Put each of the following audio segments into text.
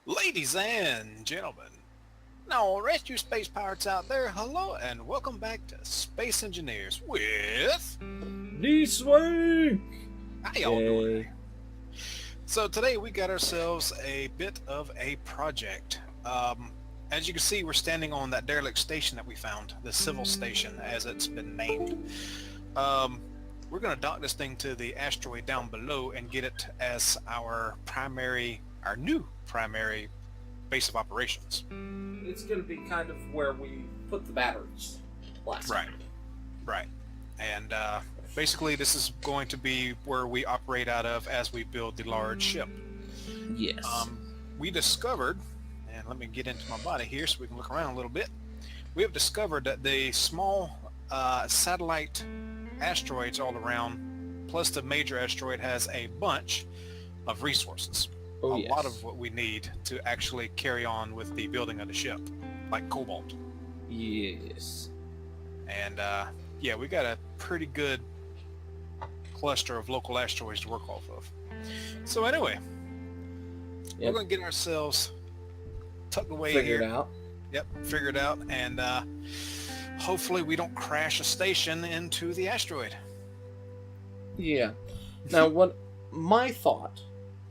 Ladies and gentlemen, now rescue space pirates out there, hello and welcome back to Space Engineers with... Dswank! How y'all doing Yay. today? So today we got ourselves a bit of a project. As you can see, we're standing on that derelict station that we found, the civil station as it's been named. We're going to dock this thing to the asteroid down below and get it as our new primary base of operations. It's going to be kind of where we put the batteries last Right, time. right. And basically this is going to be where we operate out of as we build the large ship. Yes. We discovered, and let me get into my body here so we can look around a little bit. We have discovered that the small satellite asteroids all around, plus the major asteroid, has a bunch of resources. A lot of what we need to actually carry on with the building of the ship, like cobalt. Yes. And yeah, we got a pretty good cluster of local asteroids to work off of. So anyway, we're going to get ourselves tucked away Figured here. out. Yep, figured out, and hopefully we don't crash a station into the asteroid. Yeah. Now, what my thought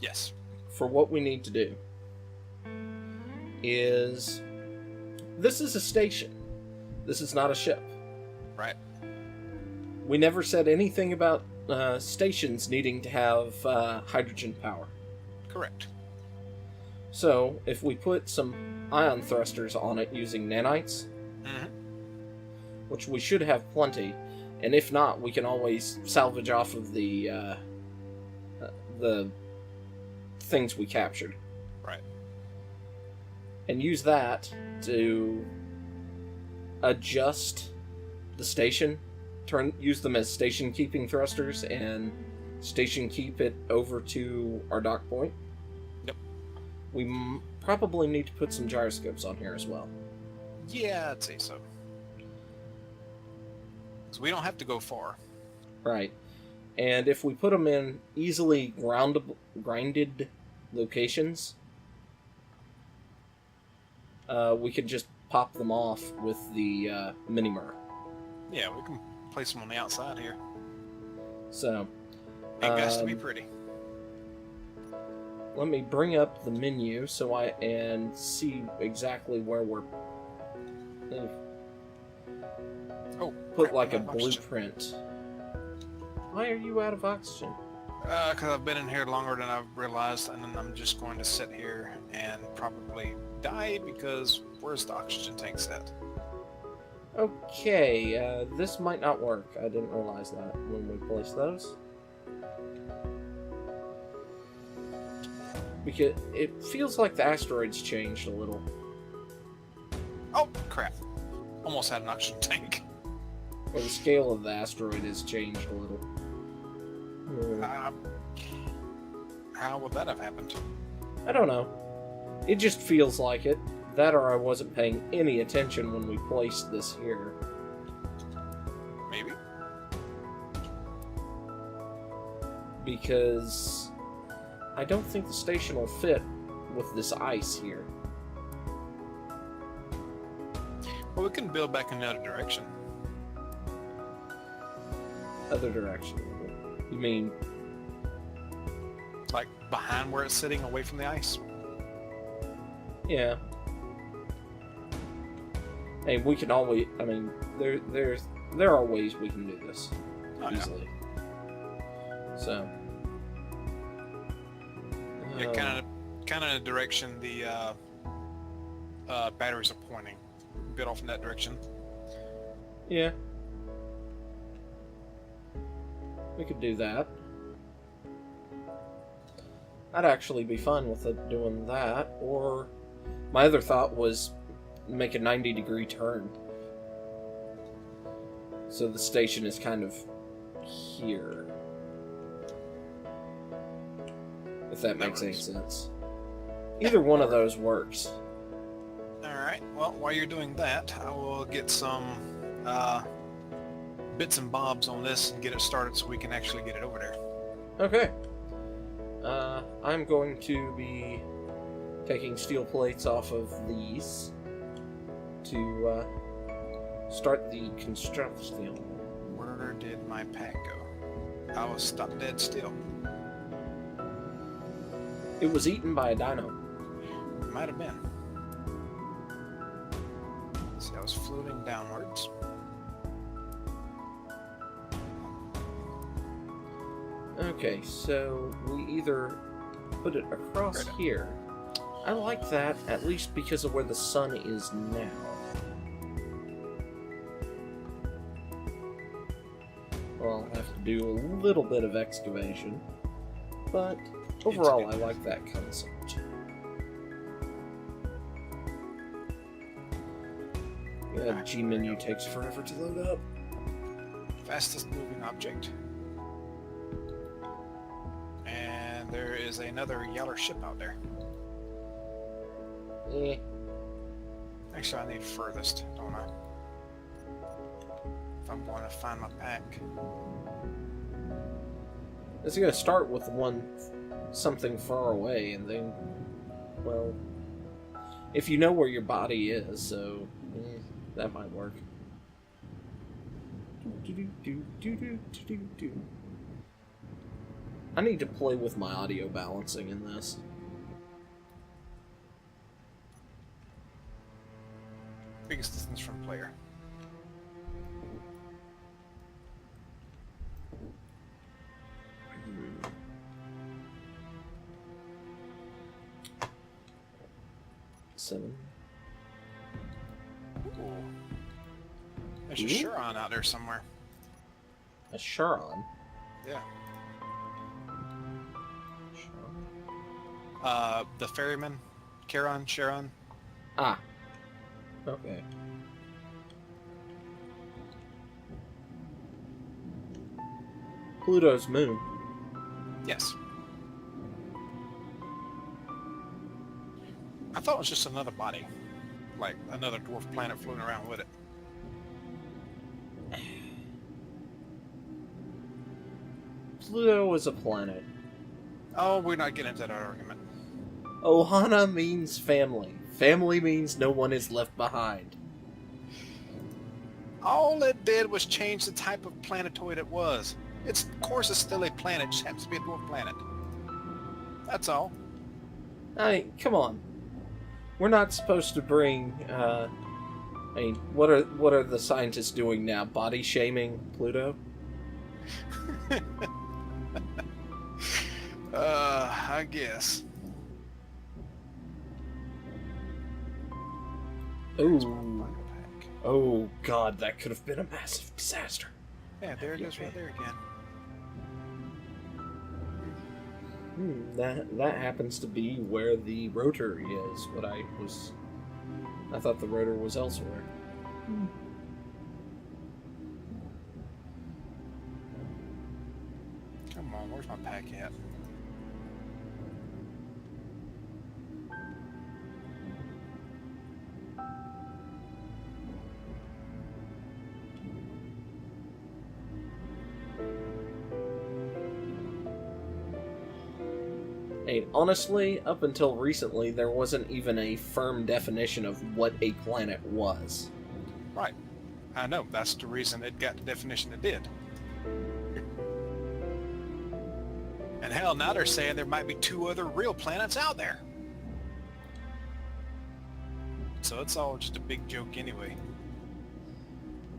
Yes. for what we need to do is this is a station. This is not a ship. Right. We never said anything about stations needing to have hydrogen power. Correct. So, if we put some ion thrusters on it using nanites, which we should have plenty, and if not, we can always salvage off of the things we captured. Right. And use that to adjust the station, use them as station keeping thrusters, and station keep it over to our dock point. Yep. We probably need to put some gyroscopes on here as well. Yeah, I'd say so. So we don't have to go far. Right. And if we put them in easily grinded locations, we could just pop them off with the mini-mer. Yeah, we can place them on the outside here. So, It has to be pretty. let me bring up the menu and see exactly where we're. Oh, Put crap, like a I'm out of oxygen. blueprint. Why are you out of oxygen? Because I've been in here longer than I've realized, and then I'm just going to sit here and probably die because where's the oxygen tank set? Okay, this might not work. I didn't realize that when we placed those. Because it feels like the asteroids changed a little. Oh, crap. Almost had an oxygen tank. Or the scale of the asteroid has changed a little. How would that have happened? I don't know. It just feels like it. That or I wasn't paying any attention when we placed this here. Maybe. Because I don't think the station will fit with this ice here. Well, we can build back in the other direction. Other direction. You mean... Like behind where it's sitting, away from the ice. Yeah. Hey, we can always... I mean, there are ways we can do this. Easily. Yeah. So... Yeah, kind of the direction the batteries are pointing. A bit off in that direction. Yeah. We could do that. I'd actually be fine with it doing that, or my other thought was make a 90-degree turn. So the station is kind of here. If that makes any sense. Either one of those works. Alright, well, while you're doing that, I will get some bits and bobs on this and get it started so we can actually get it over there. Okay. I'm going to be taking steel plates off of these to start the construction. Where did my pack go? I was stopped dead still. It was eaten by a dino. Might have been. See, I was floating downwards. Okay, so we either put it across here. I like that, at least because of where the sun is now. Well, I'll have to do a little bit of excavation, but overall I like that concept. Yeah, G menu takes forever to load up. Fastest moving object. And there is another yellow ship out there. Eh. Actually, I need furthest, don't I? If I'm going to find my pack. It's gonna start with something far away, and then, well, if you know where your body is, so that might work. I need to play with my audio balancing in this. Biggest distance from player. Seven. Ooh. There's a Chiron out there somewhere. A Chiron? Yeah. The ferryman, Chiron. Ah. Okay. Pluto's moon. Yes. I thought it was just another body. Like another dwarf planet floating around with it. Pluto is a planet. Oh, we're not getting into that argument. Ohana means family. Family means no one is left behind. All it did was change the type of planetoid it was. It's, of course, it's still a planet. It just happens to be a dwarf planet. That's all. I mean, come on. We're not supposed to bring, I mean, what are the scientists doing now? Body shaming Pluto? I guess. Ooh. Oh, God, that could have been a massive disaster. Yeah, there it is right there again. That happens to be where the rotor is. I thought the rotor was elsewhere. Come on, where's my pack at? Hey, honestly, up until recently, there wasn't even a firm definition of what a planet was. Right. I know. That's the reason it got the definition it did. And hell, now they're saying there might be 2 other real planets out there. So it's all just a big joke anyway.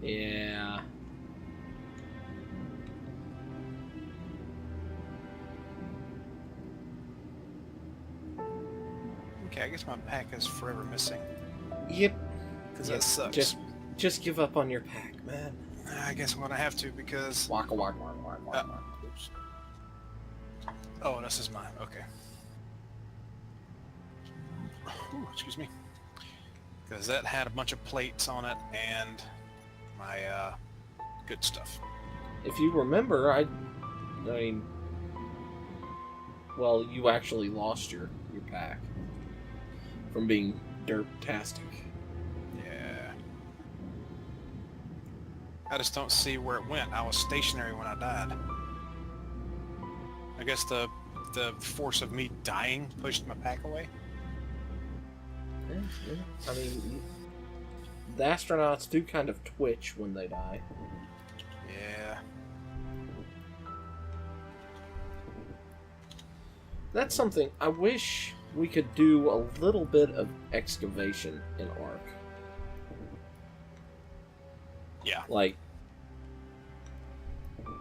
Yeah. Okay, I guess my pack is forever missing. Yep. Because that sucks. Just give up on your pack, man. I guess I'm going to have to because... Waka waka waka waka waka. Oops. Oh, this is mine. Okay. Ooh, excuse me. Because that had a bunch of plates on it and my good stuff. If you remember, I mean, well, you actually lost your pack from being dirt-tastic. Yeah. I just don't see where it went. I was stationary when I died. I guess the force of me dying pushed my pack away. I mean, the astronauts do kind of twitch when they die. Yeah. That's something I wish we could do a little bit of excavation in Ark. Yeah. Like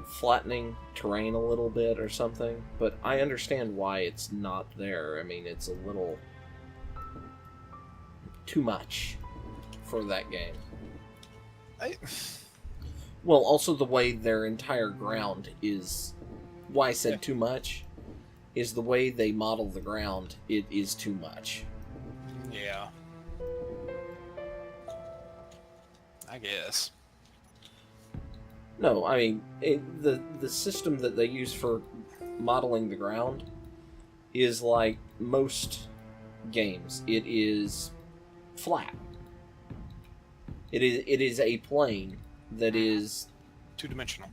flattening terrain a little bit or something, but I understand why it's not there. I mean, it's a little too much for that game. Well, also the way their entire ground is... Why I said too much is the way they model the ground. It is too much. Yeah. I guess. No, I mean, the system that they use for modeling the ground is like most games. It is flat. It is a plane that is... Two-dimensional.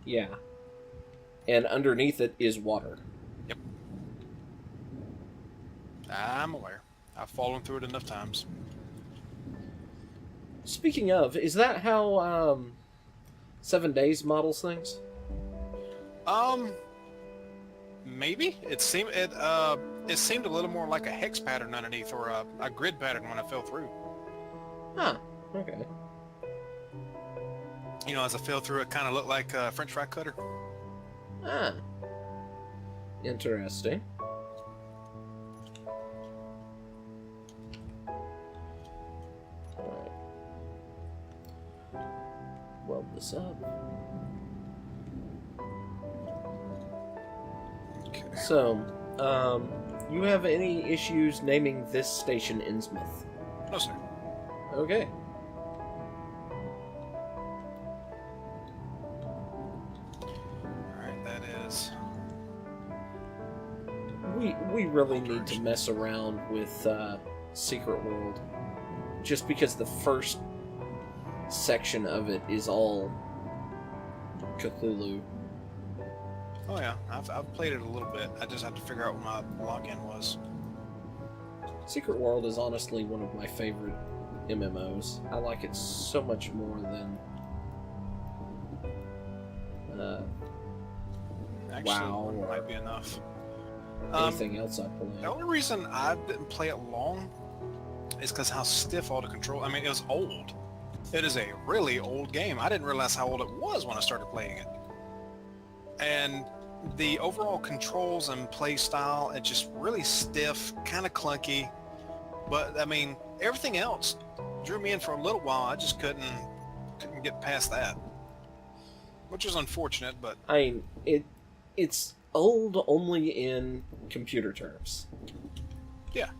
Yeah. And underneath it is water. Yep. I'm aware. I've fallen through it enough times. Speaking of, is that how 7 Days models things? Maybe it seemed a little more like a hex pattern underneath, or a grid pattern when I fell through. Huh. Okay. You know, as I fell through, it kind of looked like a French fry cutter. Ah. Interesting. Alright. Weld this up. Okay. So, you have any issues naming this station Innsmouth? No, sir. Okay. Alright, that is... We really need to mess around with Secret World, just because the first section of it is all Cthulhu. Oh yeah, I've played it a little bit. I just have to figure out what my login was. Secret World is honestly one of my favorite MMOs. I like it so much more than Actually, WoW it or might be enough. anything else I play. The only reason I didn't play it long is because how stiff all the control... I mean, it was old. It is a really old game. I didn't realize how old it was when I started playing it. And the overall controls and play style, it's just really stiff, kind of clunky. But, I mean, everything else drew me in for a little while. I just couldn't get past that. Which is unfortunate, but... I mean, it's old only in computer terms. Yeah.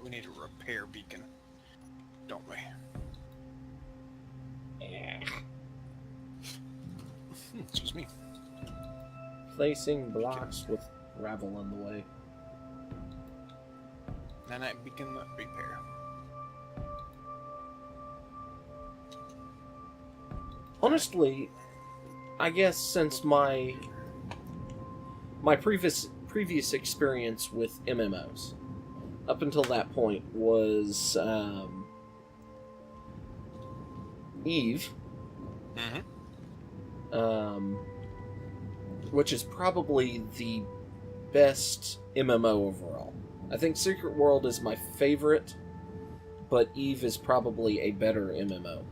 We need a repair beacon, don't we? Yeah. Excuse me. Placing blocks with gravel in the way. Nanite beacon repair. Honestly, I guess since my previous experience with MMOs, up until that point, was Eve, which is probably the best MMO overall. I think Secret World is my favorite, but Eve is probably a better MMO.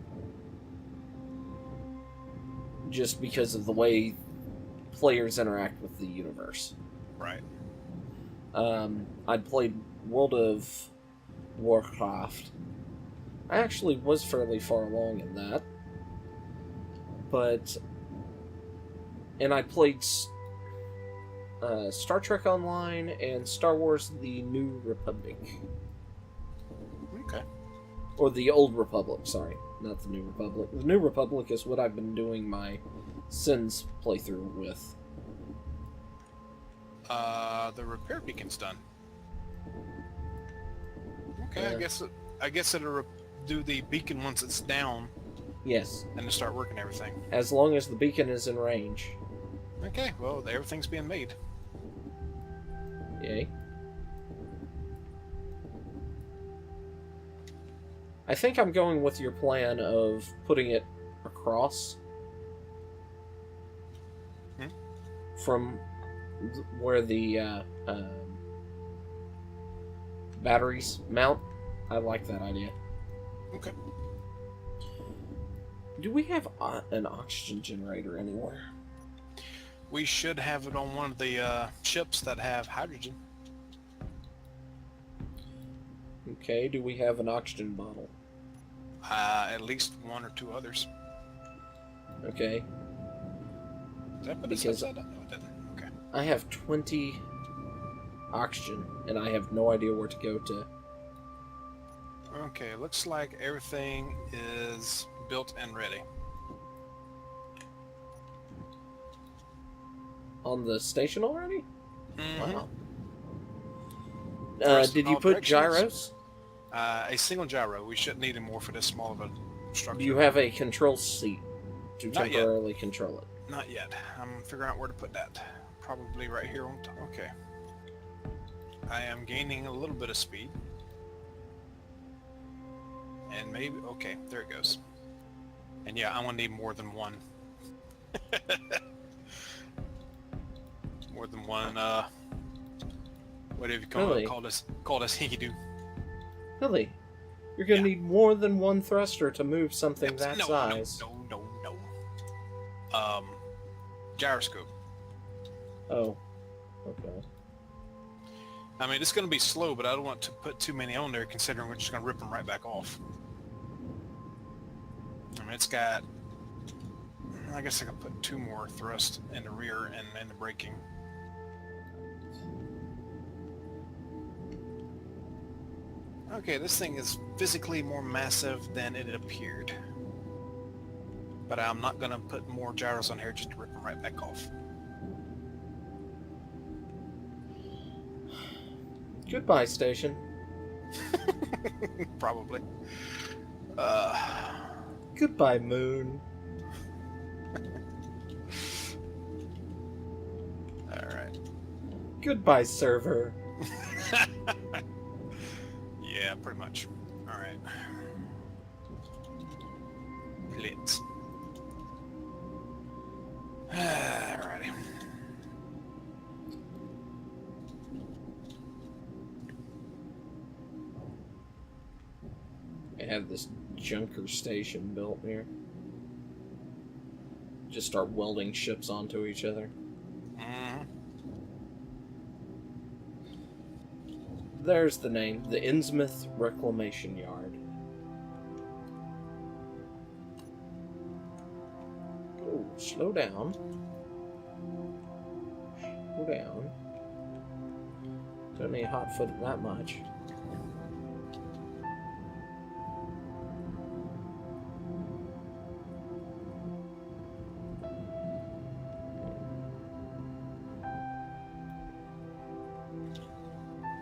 Just because of the way players interact with the universe. Right. I'd played World of Warcraft. I actually was fairly far along in that. And I played Star Trek Online and Star Wars The New Republic. Okay. Or the Old Republic, sorry. Not the New Republic. The New Republic is what I've been doing my Sins playthrough with. The repair beacon's done. Okay, I guess it'll do the beacon once it's down. Yes. And to start working everything. As long as the beacon is in range. Okay, well, everything's being made. Yay. I think I'm going with your plan of putting it across from where the batteries mount. I like that idea. Okay. Do we have an oxygen generator anywhere? We should have it on one of the ships that have hydrogen. Okay, do we have an oxygen bottle? At least one or two others. Okay. Did I put this Because upside down? No, it didn't. Okay. I have 20 oxygen, and I have no idea where to go to. Okay, looks like everything is built and ready. On the station already? Mm-hmm. Wow. First, Did you all put directions. gyros? A single gyro. We shouldn't need any more for this small of a structure. Do you have a control seat to Not yet. temporarily control it? Not yet. I'm figuring out where to put that. Probably right here on top. Okay. I am gaining a little bit of speed. And maybe... Okay, there it goes. And yeah, I'm going to need more than one. More than one, whatever you call Really? it, called us he-do. Really? You're going to Yeah. need more than one thruster to move something that no, size. No. Gyroscope. Oh. Okay. I mean, it's going to be slow, but I don't want to put too many on there, considering we're just going to rip them right back off. I mean, it's got... I guess I could put two more thrust in the rear and in the braking. Okay, this thing is physically more massive than it appeared. But I'm not going to put more gyros on here just to rip them right back off. Goodbye, station. Probably. Goodbye, moon. Alright. Goodbye, server. Yeah, pretty much. Alright. Let's. Alrighty. I have this junker station built here. Just start welding ships onto each other. Mm-hmm. There's the name, the Innsmouth Reclamation Yard. Oh, slow down. Slow down. Don't need hot-foot that much.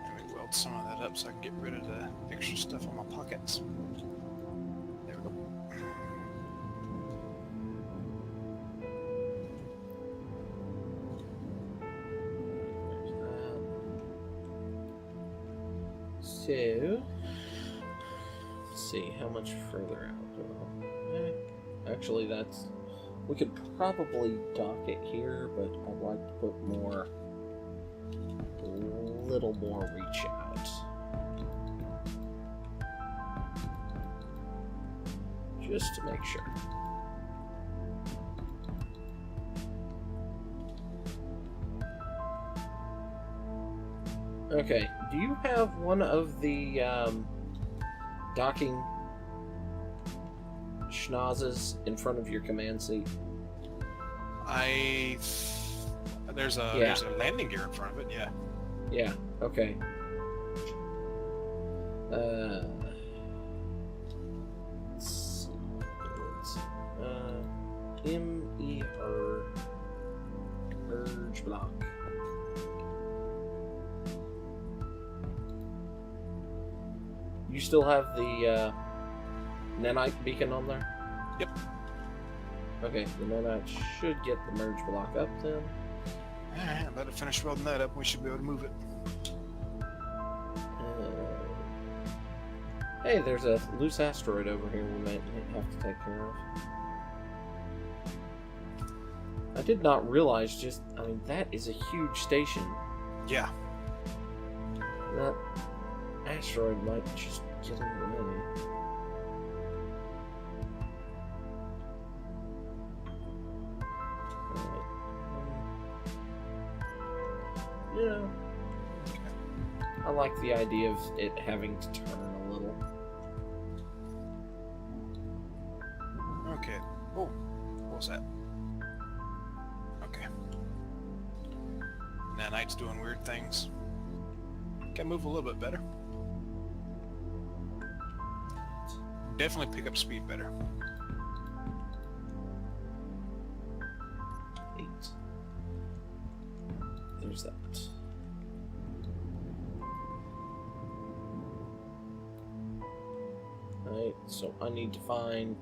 Let me weld some of that up so I can get rid of the extra stuff on my pockets. There we go. So, let's see, how much further out? Actually, that's... We could probably dock it here, but I'd like to put more... a little more reach out. Just to make sure. Okay, do you have one of the docking schnozzes in front of your command seat? There's a landing gear in front of it, yeah. Yeah, okay. Let's see. M-E merge block. You still have the nanite beacon on there? Yep. Okay, the nanite should get the merge block up then. Alright, I better finish welding that up. We should be able to move it. Hey, there's a loose asteroid over here we might have to take care of. I did not realize just... I mean, that is a huge station. Yeah. That asteroid might just get in the way. Alright. Yeah. I like the idea of it having to turn a little. Okay. Oh, what was that? Okay. Nanite's doing weird things. Can move a little bit better. Definitely pick up speed better. 8. There's that. Alright, so I need to find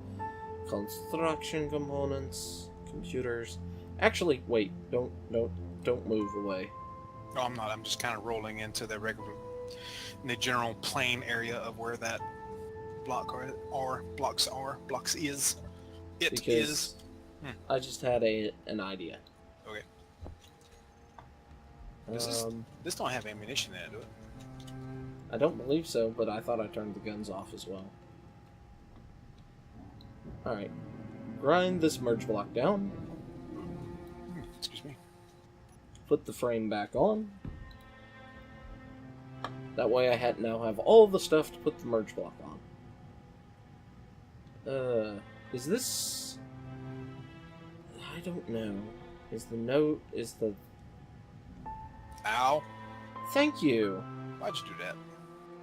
construction components, computers. Actually, wait, don't move away. No, I'm not. I'm just kind of rolling into the regular, in the general plain area of where that blocks is. It Because is. I just had an idea. Okay. This don't have ammunition in it, do it? I don't believe so, but I thought I turned the guns off as well. Alright. Grind this merge block down. Excuse me. Put the frame back on. That way I now have all the stuff to put the merge block on. Is this... I don't know. Is the... Ow. Thank you. Why'd you do that?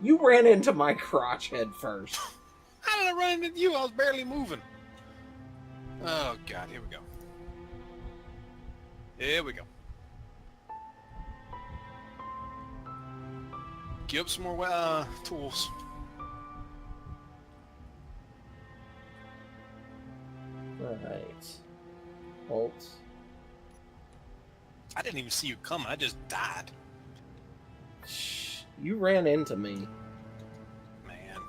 You ran into my crotch head first. How did I run into you? I was barely moving. Oh, God. Here we go. Here we go. Give up some more tools. Alright. Halt. I didn't even see you coming. I just died. Shh. You ran into me. Man.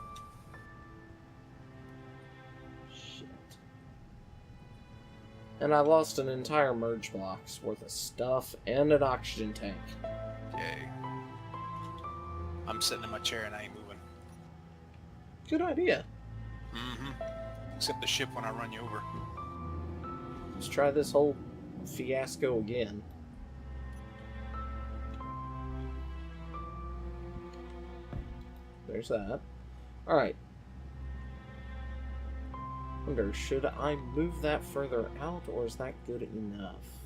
Shit. And I lost an entire merge box worth of stuff and an oxygen tank. Yay. I'm sitting in my chair and I ain't moving. Good idea. Mm-hmm. Except the ship when I run you over. Let's try this whole fiasco again. There's that. Alright. Wonder, should I move that further out, or is that good enough?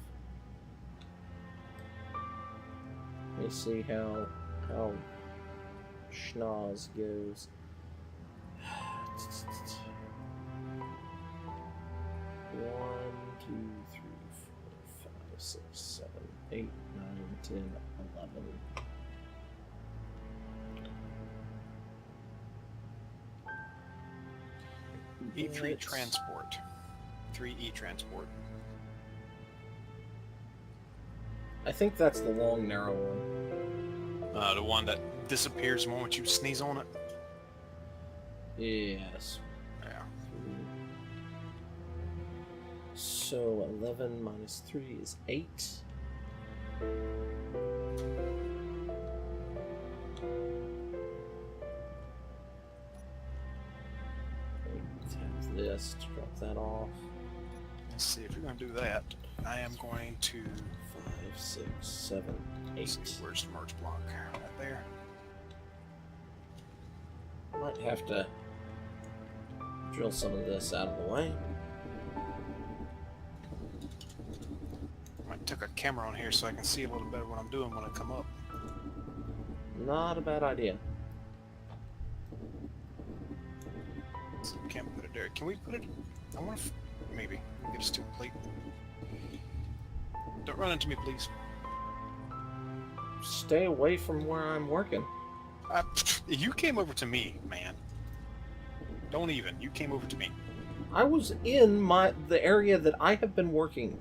Let me see how schnoz goes. 1, 2, 3, 4, 5, 6, 7, 8, 9, 10, 11. E3 transport. 3E transport. I think that's the long, narrow one. The one that disappears the moment you sneeze on it. Yes. Yeah. So 11 minus 3 is 8. 8 times this to drop that off. Let's see, if you're going to do that, I am going to 5, 6, 7, 8. see, where's the merge block? Right there. Might have to drill some of this out of the way. I took a camera on here so I can see a little better what I'm doing when I come up. Not a bad idea. So we can't put it there. Can we put it? I want to. Maybe. Get a steel plate. Don't run into me, please. Stay away from where I'm working. You came over to me, man. Don't even. You came over to me. I was in the area that I have been working.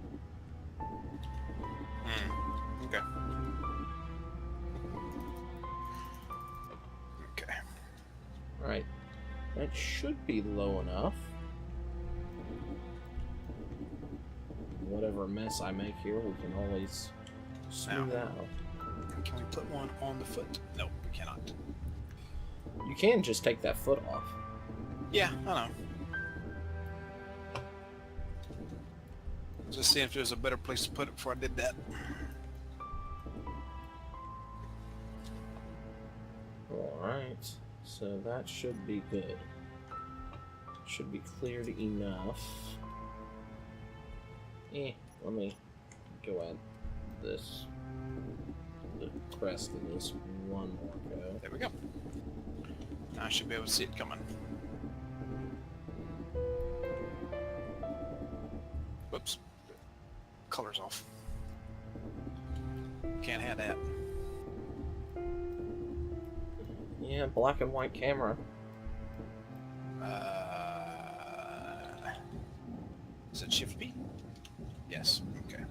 Okay. Okay. Alright. It should be low enough. Whatever mess I make here, we can always smooth out. Can we put one on the foot? No, we cannot. You can just take that foot off. Yeah, I know. Just seeing if there's a better place to put it before I did that. Alright, so that should be good. Should be cleared enough. Let me go at this, the crest of this one more go. There we go. Now I should be able to see it coming. Whoops. Color's off. Can't have that. Yeah, black and white camera. Is it Shift B? Yes. Okay.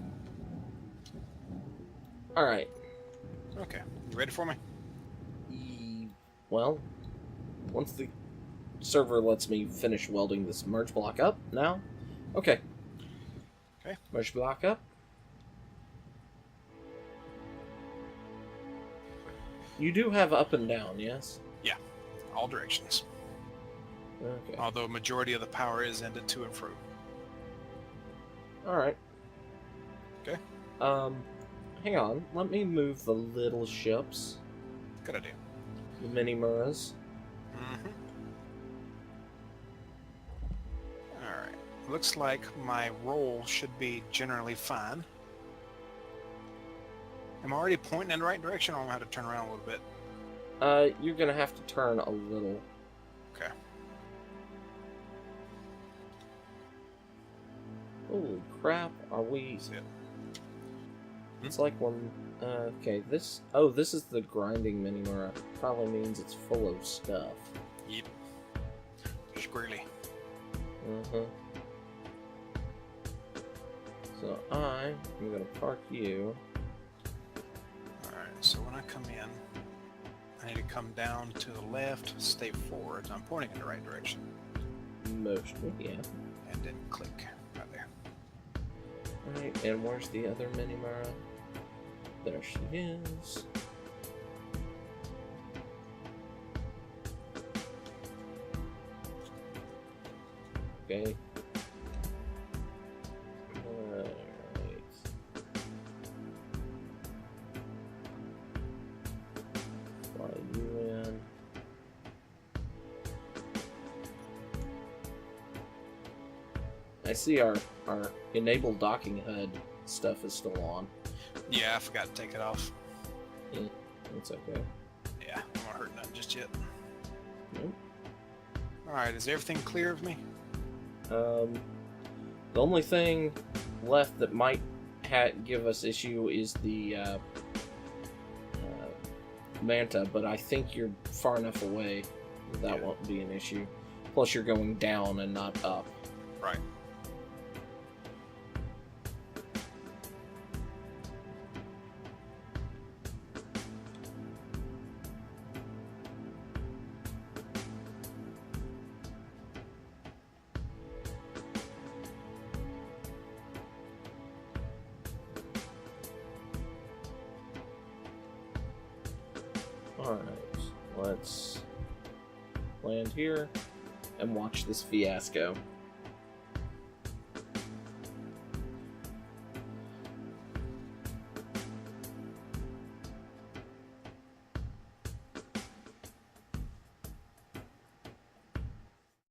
Alright. Okay. You ready for me? Well, once the server lets me finish welding this merge block up now. Okay. Okay. Merge block up. You do have up and down, yes? Yeah. All directions. Okay. Although majority of the power is ended to and fro. Alright. Okay. Hang on. Let me move the little ships. Good idea. The mini Muras. Mm-hmm. Alright. Looks like my roll should be generally fine. Am I already pointing in the right direction, or am I going to have to turn around a little bit? You're gonna have to turn a little. Okay. Holy crap, are we... That's it. It's like when... okay, this... Oh, this is the grinding mini Mura. Probably means it's full of stuff. Yep. Squirrely. Uh-huh. So I'm gonna park you. Alright, so when I come in, I need to come down to the left, stay forward. I'm pointing in the right direction. Mostly, yeah. And then click right there. Alright, and where's the other mini Mura? There she is. Okay. Alright. Fly you in. I see our enable docking HUD stuff is still on. Yeah, I forgot to take it off. It's okay. Yeah, I'm not hurting nothing just yet. Nope. Alright, is everything clear of me? The only thing left that might give us issue is the Manta, but I think you're far enough away that won't be an issue. Plus, you're going down and not up. Right. Alright, let's land here and watch this fiasco.